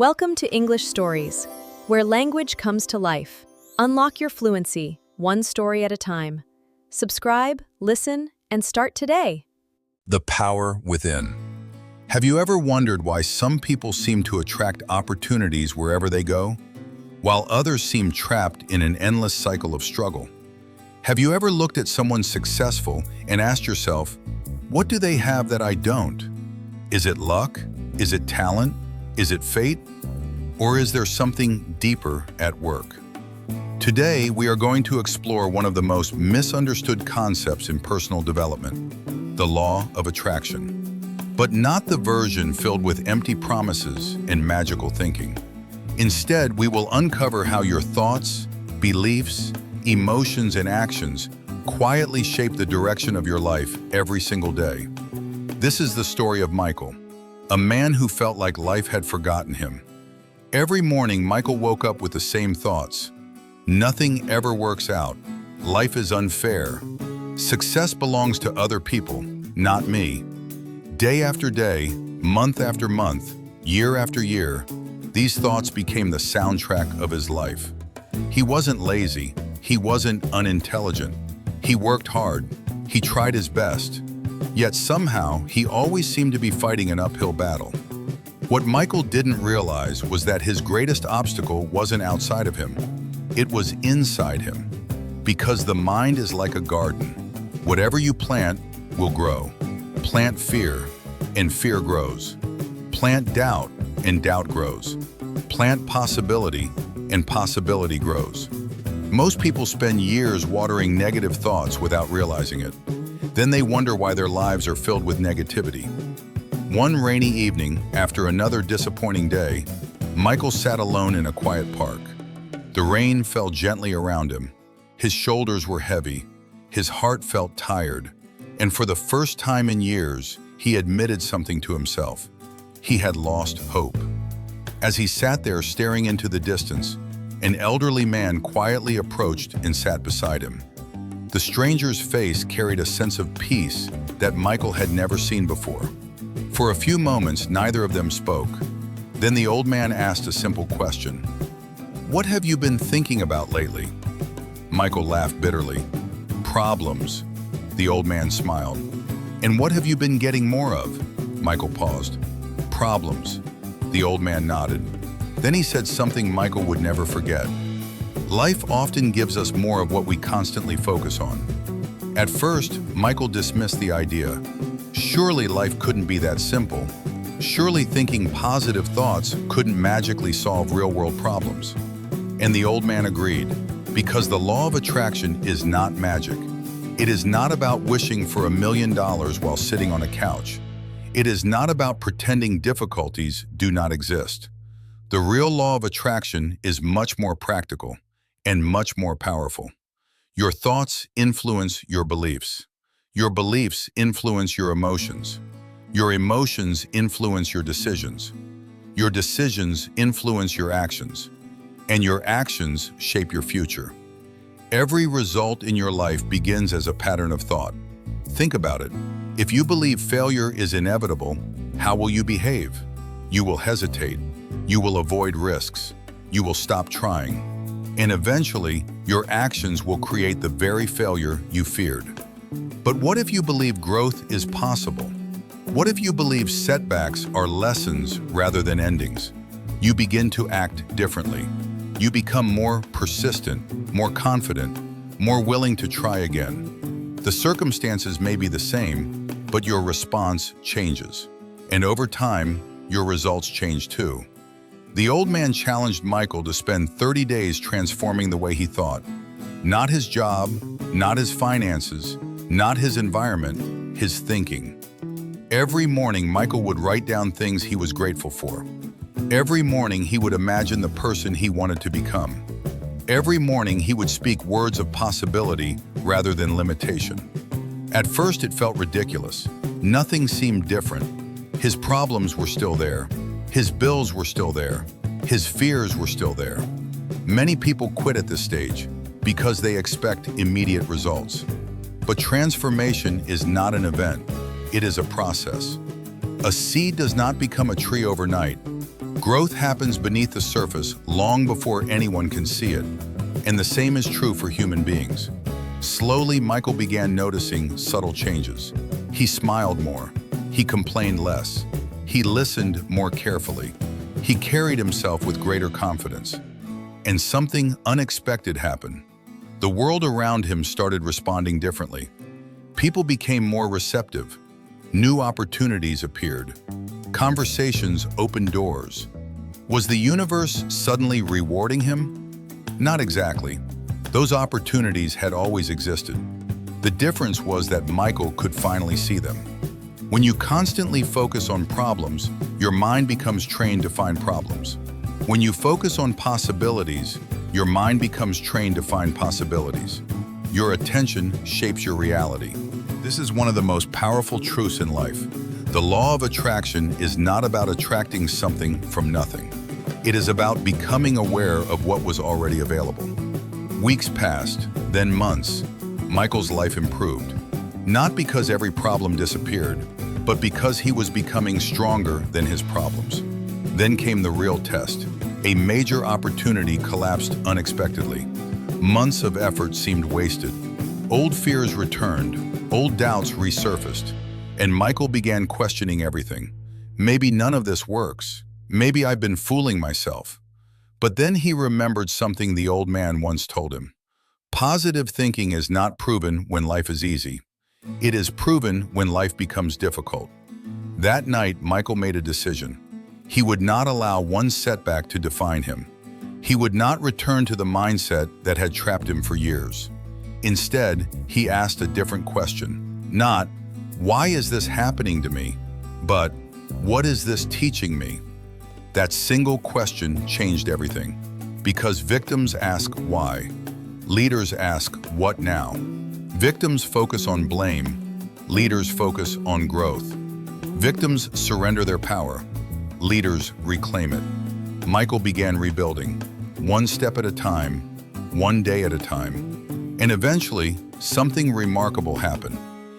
Welcome to English Stories, where language comes to life. Unlock your fluency, one story at a time. Subscribe, listen, and start today. The power within. Have you ever wondered why some people seem to attract opportunities wherever they go, while others seem trapped in an endless cycle of struggle? Have you ever looked at someone successful and asked yourself, what do they have that I don't? Is it luck? Is it talent? Is it fate? Or is there something deeper at work? Today, we are going to explore one of the most misunderstood concepts in personal development, the law of attraction. But not the version filled with empty promises and magical thinking. Instead, we will uncover how your thoughts, beliefs, emotions, and actions quietly shape the direction of your life every single day. This is the story of Michael, a man who felt like life had forgotten him. Every morning, Michael woke up with the same thoughts. Nothing ever works out. Life is unfair. Success belongs to other people, not me. Day after day, month after month, year after year, these thoughts became the soundtrack of his life. He wasn't lazy. He wasn't unintelligent. He worked hard. He tried his best. Yet somehow, he always seemed to be fighting an uphill battle. What Michael didn't realize was that his greatest obstacle wasn't outside of him. It was inside him. Because the mind is like a garden. Whatever you plant will grow. Plant fear, and fear grows. Plant doubt, and doubt grows. Plant possibility, and possibility grows. Most people spend years watering negative thoughts without realizing it. Then they wonder why their lives are filled with negativity. One rainy evening, after another disappointing day, Michael sat alone in a quiet park. The rain fell gently around him. His shoulders were heavy. His heart felt tired. And for the first time in years, he admitted something to himself. He had lost hope. As he sat there staring into the distance, an elderly man quietly approached and sat beside him. The stranger's face carried a sense of peace that Michael had never seen before. For a few moments, neither of them spoke. Then the old man asked a simple question. "What have you been thinking about lately?" Michael laughed bitterly. "Problems." The old man smiled. "And what have you been getting more of?" Michael paused. "Problems." The old man nodded. Then he said something Michael would never forget. Life often gives us more of what we constantly focus on. At first, Michael dismissed the idea. Surely life couldn't be that simple. Surely thinking positive thoughts couldn't magically solve real-world problems. And the old man agreed, because the law of attraction is not magic. It is not about wishing for $1 million while sitting on a couch. It is not about pretending difficulties do not exist. The real law of attraction is much more practical and much more powerful. Your thoughts influence your beliefs. Your beliefs influence your emotions. Your emotions influence your decisions. Your decisions influence your actions. And your actions shape your future. Every result in your life begins as a pattern of thought. Think about it. If you believe failure is inevitable, how will you behave? You will hesitate. You will avoid risks. You will stop trying. And eventually, your actions will create the very failure you feared. But what if you believe growth is possible? What if you believe setbacks are lessons rather than endings? You begin to act differently. You become more persistent, more confident, more willing to try again. The circumstances may be the same, but your response changes. And over time, your results change too. The old man challenged Michael to spend 30 days transforming the way he thought. Not his job, not his finances, not his environment, his thinking. Every morning, Michael would write down things he was grateful for. Every morning, he would imagine the person he wanted to become. Every morning, he would speak words of possibility rather than limitation. At first, it felt ridiculous. Nothing seemed different. His problems were still there. His bills were still there. His fears were still there. Many people quit at this stage because they expect immediate results. But transformation is not an event. It is a process. A seed does not become a tree overnight. Growth happens beneath the surface long before anyone can see it, and the same is true for human beings. Slowly, Michael began noticing subtle changes. He smiled more. He complained less. He listened more carefully. He carried himself with greater confidence. And something unexpected happened. The world around him started responding differently. People became more receptive. New opportunities appeared. Conversations opened doors. Was the universe suddenly rewarding him? Not exactly. Those opportunities had always existed. The difference was that Michael could finally see them. When you constantly focus on problems, your mind becomes trained to find problems. When you focus on possibilities, your mind becomes trained to find possibilities. Your attention shapes your reality. This is one of the most powerful truths in life. The law of attraction is not about attracting something from nothing. It is about becoming aware of what was already available. Weeks passed, then months. Michael's life improved. Not because every problem disappeared, but because he was becoming stronger than his problems. Then came the real test. A major opportunity collapsed unexpectedly. Months of effort seemed wasted. Old fears returned, old doubts resurfaced, and Michael began questioning everything. Maybe none of this works. Maybe I've been fooling myself. But then he remembered something the old man once told him. Positive thinking is not proven when life is easy. It is proven when life becomes difficult. That night, Michael made a decision. He would not allow one setback to define him. He would not return to the mindset that had trapped him for years. Instead, he asked a different question. Not, why is this happening to me? But, what is this teaching me? That single question changed everything. Because victims ask why. Leaders ask what now. Victims focus on blame. Leaders focus on growth. Victims surrender their power. Leaders reclaim it. Michael began rebuilding, one step at a time, one day at a time. And eventually, something remarkable happened.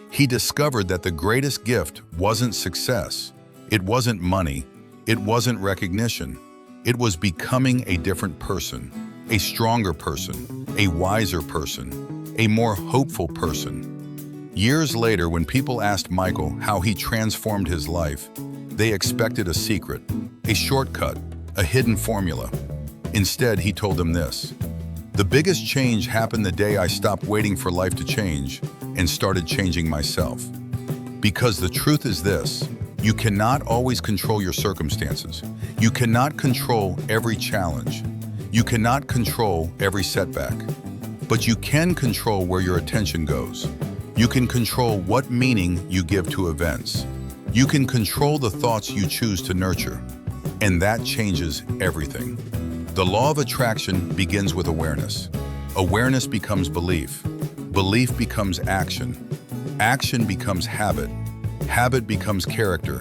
He discovered that the greatest gift wasn't success. It wasn't money. It wasn't recognition. It was becoming a different person, a stronger person, a wiser person, a more hopeful person. Years later, when people asked Michael how he transformed his life, they expected a secret, a shortcut, a hidden formula. Instead, he told them this: the biggest change happened the day I stopped waiting for life to change and started changing myself. Because the truth is this: you cannot always control your circumstances. You cannot control every challenge. You cannot control every setback. But you can control where your attention goes. You can control what meaning you give to events. You can control the thoughts you choose to nurture. And that changes everything. The law of attraction begins with awareness. Awareness becomes belief. Belief becomes action. Action becomes habit. Habit becomes character,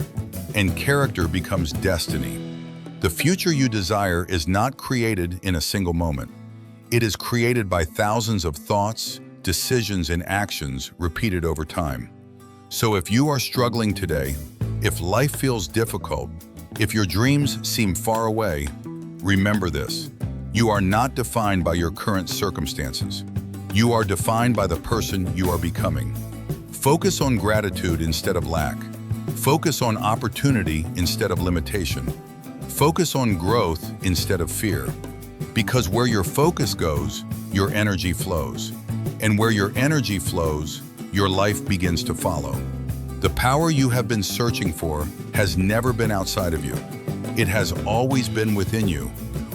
and character becomes destiny. The future you desire is not created in a single moment. It is created by thousands of thoughts, decisions, and actions repeated over time. So if you are struggling today, if life feels difficult, if your dreams seem far away, remember this: you are not defined by your current circumstances. You are defined by the person you are becoming. Focus on gratitude instead of lack. Focus on opportunity instead of limitation. Focus on growth instead of fear. Because where your focus goes, your energy flows. And where your energy flows, your life begins to follow. The power you have been searching for has never been outside of you. It has always been within you,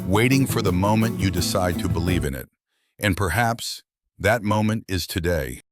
waiting for the moment you decide to believe in it. And perhaps that moment is today.